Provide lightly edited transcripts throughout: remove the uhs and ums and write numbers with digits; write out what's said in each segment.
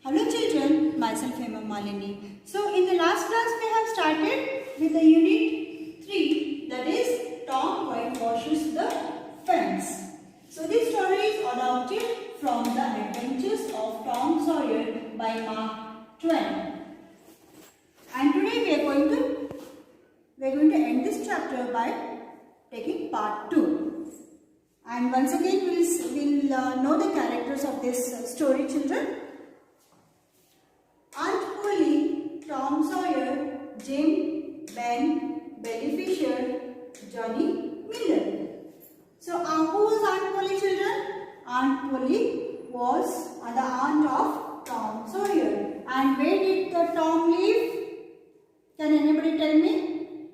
Hello children, myself Hema Malini. So in the last class we have started with the unit 3, that is Tom whitewashes the fence. So this story is adapted from the Adventures of Tom Sawyer by Mark Twain. And today we are going to end this chapter by taking part 2. And once again we'll know the characters of this story, children. Aunt Polly, Tom Sawyer, Jim, Ben, Billy Fisher, Johnny Miller. So who was Aunt Polly, children? Aunt Polly was the aunt of Tom Sawyer. And where did the Tom live? Can anybody tell me?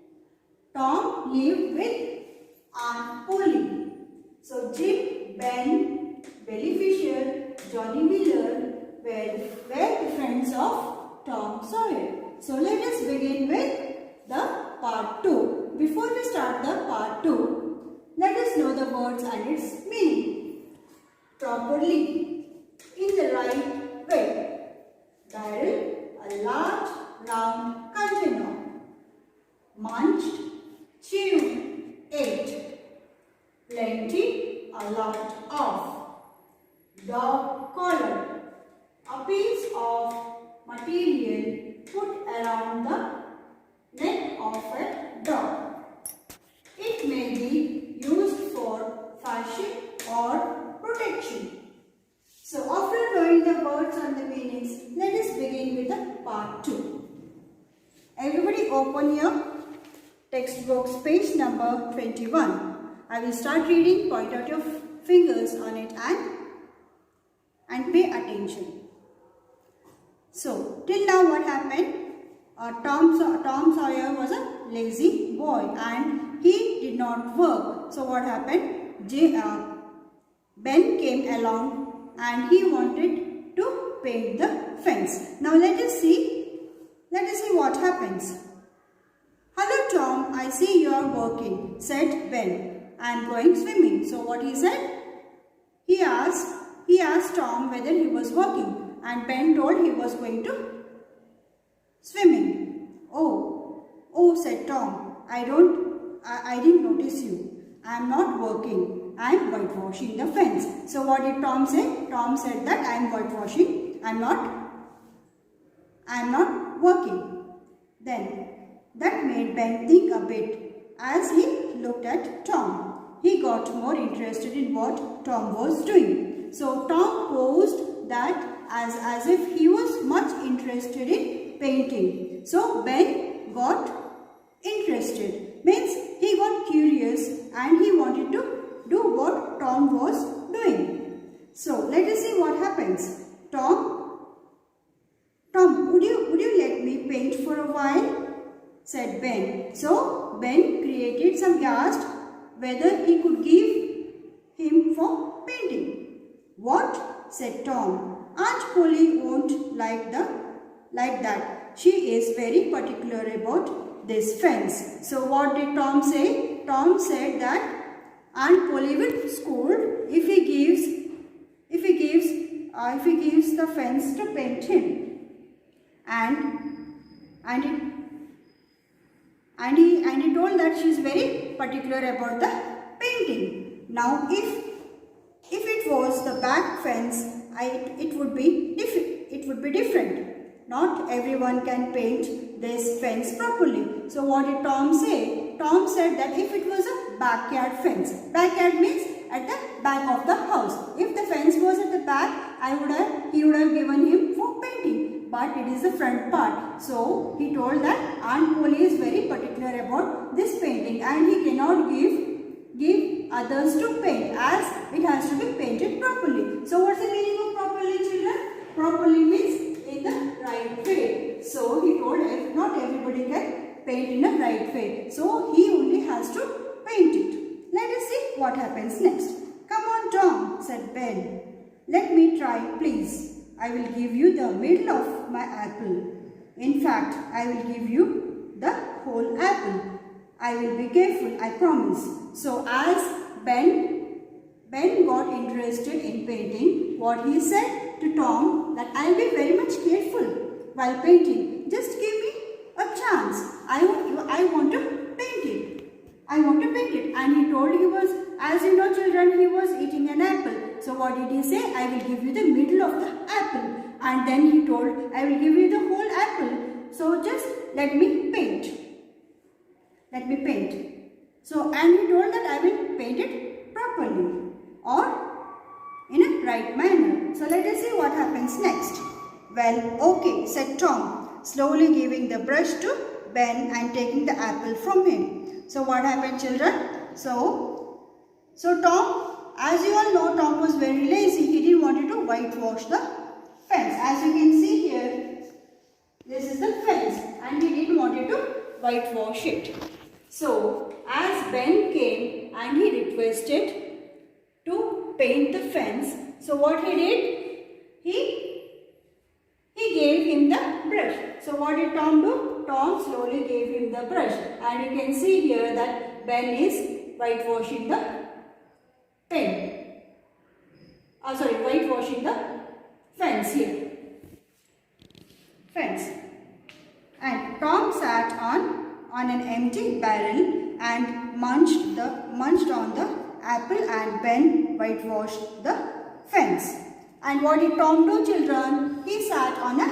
Tom lived with Aunt Polly. So Jim, Ben, Billy Fisher, Johnny Miller were the friends of Tom Sawyer. So let us begin with the part 2. Before we start the part 2, let us know the words and its meaning. Properly, in the right way. Barrel, a large round container. Munched, chewed, ate. Plenty, a lot of. Dog collar, a piece of material put around the neck of a dog. It may be used for fashion or protection. So after knowing the words and the meanings, let us begin with the part 2. Everybody open your textbooks, page number 21. I will start reading, point out your fingers on it and pay attention. So, till now what happened? Tom Sawyer was a lazy boy and he did not work. So, what happened? Ben came along and he wanted to paint the fence. Now, let us see what happens. Hello Tom, I see you are working, said Ben. I am going swimming. So, what he said? He asked Tom whether he was working. And Ben told he was going to swimming. Oh, said Tom. I didn't notice you. I am not working. I am whitewashing the fence. So what did Tom say? Tom said that I am whitewashing. I am not working. Then that made Ben think a bit as he looked at Tom. He got more interested in what Tom was doing. So Tom posed that as if he was much interested in painting. So Ben got interested. Means he got curious and he wanted to do what Tom was doing. So let us see what happens. Tom, would you let me paint for a while? Said Ben. So Ben he asked whether he could give him for painting. What? Said Tom. Aunt Polly won't like that. She is very particular about this fence. So what did Tom say? Tom said that Aunt Polly will scold if he gives the fence to paint him. And he told that she is very particular about the painting. Now if it was the back fence, it would be different. Not everyone can paint this fence properly. So what did Tom say? Tom said that if it was a backyard fence, backyard means at the back of the house. If the fence was at the back, he would have given him for painting. But it is the front part. So he told that Aunt Polly is very particular about this painting and he cannot give others to paint as it has to be painted properly. So what's the meaning of properly, children? Properly means in the right way. So he told not everybody can paint in a right way. So he only has to paint it. Let us see what happens next. Come on Tom, said Ben. Let me try, please. I will give you the middle of my apple. In fact, I will give you the whole apple. I will be careful, I promise. So as Ben got interested in painting, what he said to Tom that I'll be very much careful while painting. Just give me a chance. I want to paint it. I want to paint it. And he told he was, as you know children, he was eating an apple. So what did he say? I will give you the middle of the apple. And then he told, I will give you the whole apple. So just let me paint. Let me paint. So, and he told that I will paint it properly or in a right manner. So let us see what happens next. Well, okay, said Tom, slowly giving the brush to Ben and taking the apple from him. So what happened, children? So Tom, as you all know, Tom was very lazy. He didn't want to whitewash the fence. As you can see here, this is the fence and he didn't want to whitewash it. So as Ben came and he requested to paint the fence, so what he did? He gave him the brush. So what did Tom do? Tom slowly gave him the brush, and you can see here that Ben is whitewashing the whitewashing the fence here. Fence. And Tom sat on an empty barrel and munched on the apple, and Ben whitewashed the fence. And what did Tom do, children? He sat on a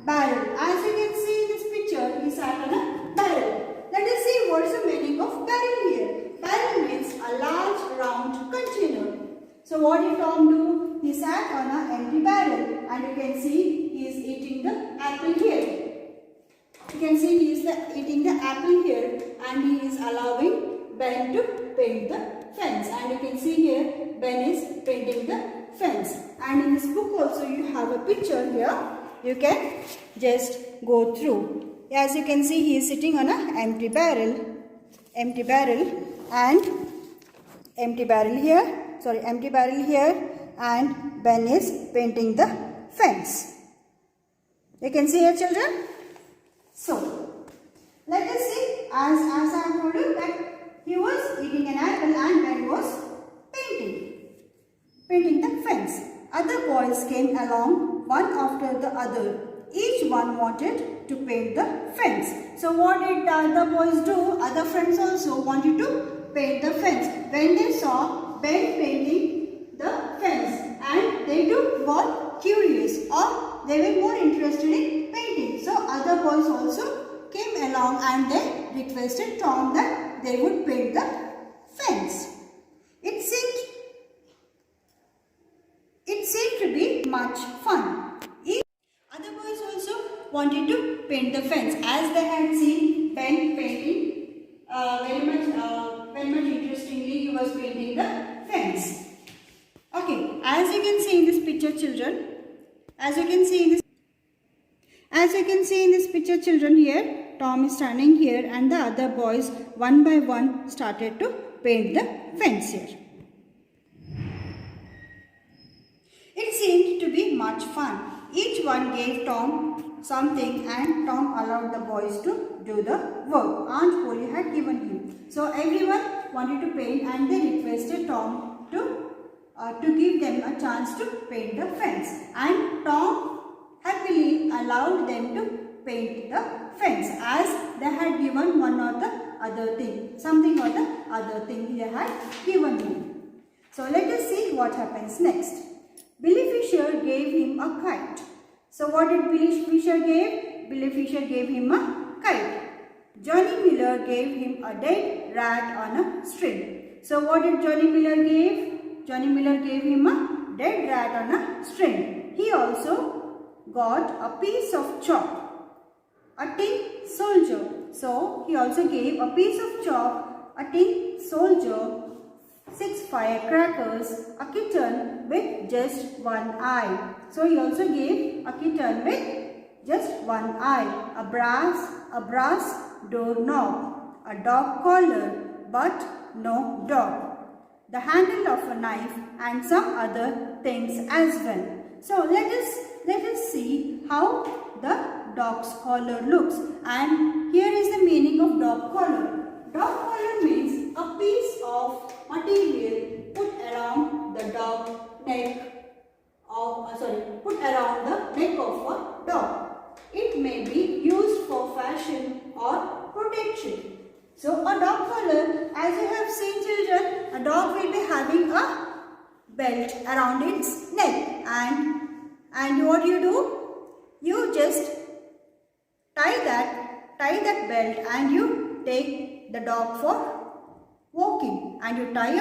barrel. As you can see in this picture, he sat on a barrel. Let us see what is the meaning of barrel here. Barrel means a large round container. So what did Tom do? He sat on an empty barrel, and you can see he is eating the apple here. You can see he is eating the apple here, and he is allowing Ben to paint the fence. And you can see here Ben is painting the fence. And in this book also you have a picture here. You can just go through. As you can see, he is sitting on an empty barrel here, and Ben is painting the fence. You can see here, children. So let us see, as I have told you that he was eating an apple and Ben was painting the fence. Other boys came along one after the other. Each one wanted to paint the fence. So what did the other boys do? Other friends also wanted to paint the fence. When they saw Ben painting the fence, and they too got curious, or they were more interested in painting. So other boys also came along and they requested Tom that they would paint the fence. It seemed to be much fun. Other boys also wanted to paint the fence, as they had seen Ben painting very much interestingly. He was painting the fence. Okay, as you can see in this picture, children, here Tom is standing here, and the other boys one by one started to paint the fence here. It seemed to be much fun. Each one gave Tom something, and Tom allowed the boys to do the work Aunt Polly had given him. So everyone wanted to paint, and they requested Tom to give them a chance to paint the fence. And Tom happily allowed them to paint the fence, as they had given one or the other thing. Something or the other thing they had given him. So let us see what happens next. Billy Fisher gave him a kite. So what did Billy Fisher give? Billy Fisher gave him a kite. Johnny Miller gave him a dead rat on a string. So what did Johnny Miller give? Johnny Miller gave him a dead rat on a string. He also got a piece of chalk, a tin soldier. So he also gave a piece of chalk, a tin soldier, 6 firecrackers, a kitten with just one eye. So he also gave a kitten with just one eye, a brass doorknob, a dog collar but no dog, the handle of a knife, and some other things as well. So let us see how the dog's collar looks. And here is the meaning of dog collar. Dog collar means a piece of material put around the dog neck neck of a dog. It may be used for fashion or protection. So a dog collar, as you have seen children, a dog will be having a belt around its neck, and what you do? You just tie that belt and you take the dog for walking, and you tie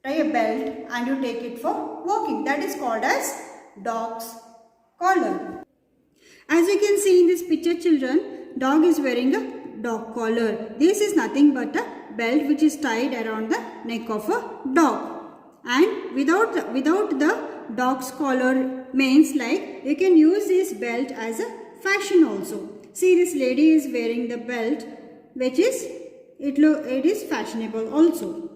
a belt and you take it for walking. That is called as dog's collar. As you can see in this picture children, dog is wearing a dog collar. This is nothing but a belt which is tied around the neck of a dog. And without the dog's collar means like you can use this belt as a fashion also. See, this lady is wearing the belt which is it is fashionable also.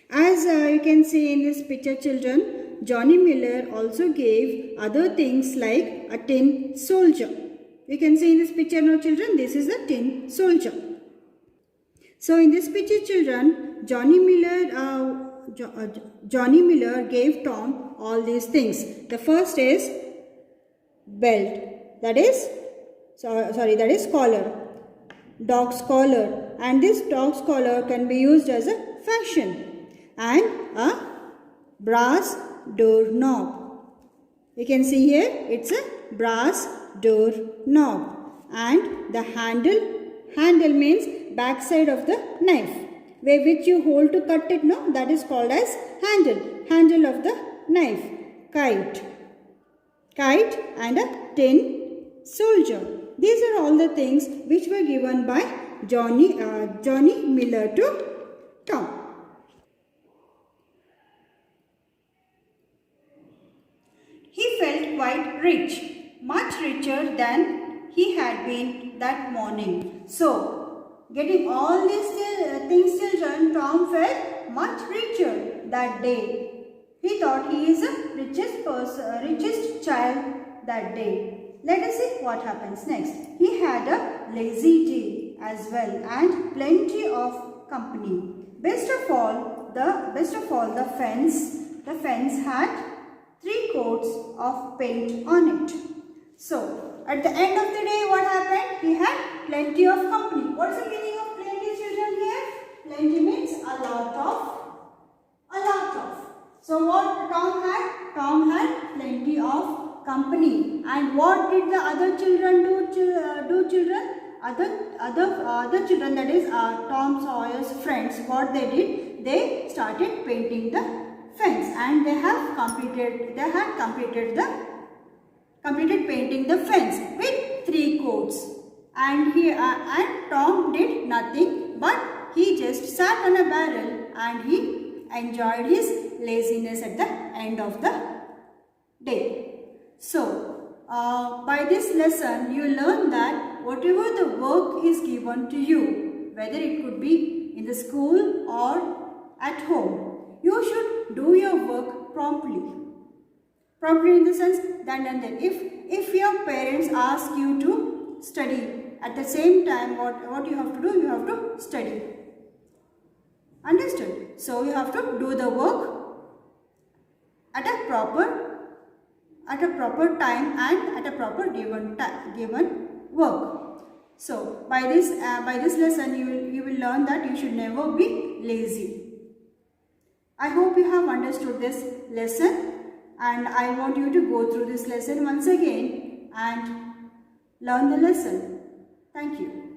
As you can see in this picture children, Johnny Miller also gave other things like a tin soldier. You can see in this picture now children, this is a tin soldier. So in this picture children, Johnny Miller gave Tom all these things. The first is belt, that is collar, dog's collar, and this dog's collar can be used as a fashion, and a brass doorknob. You can see here it's a brass doorknob, and the handle means back side of the knife, where which you hold to cut it, no, that is called as handle of the knife. Kite and a tin soldier. These are all the things which were given by Johnny Miller to Tom. He felt quite rich, much richer than he had been that morning. So, getting all these things children, Tom felt much richer that day. He thought he is the richest child that day. Let us see what happens next. He had a lazy day as well and plenty of company. Best of all, the fence had 3 coats of paint on it. So, at the end of the day, what happened? He had plenty of company. What is the meaning of plenty children here? Plenty means a lot of. So, what Tom had? Tom had plenty of company. And what did the other children do children? Other children, that is Tom Sawyer's friends, what they did? They started painting the fence, and they had completed painting the fence with 3 coats. And Tom did nothing, but he just sat on a barrel and he enjoyed his laziness at the end of the day. So, by this lesson, you learn that whatever the work is given to you, whether it could be in the school or at home, you should do your work promptly. Promptly in the sense that and then. If your parents ask you to study, at the same time, what you have to do? You have to study. Understood? So, you have to do the work at a proper time and at a proper given work. So, by this lesson, you will learn that you should never be lazy. I hope you have understood this lesson, and I want you to go through this lesson once again and learn the lesson. Thank you.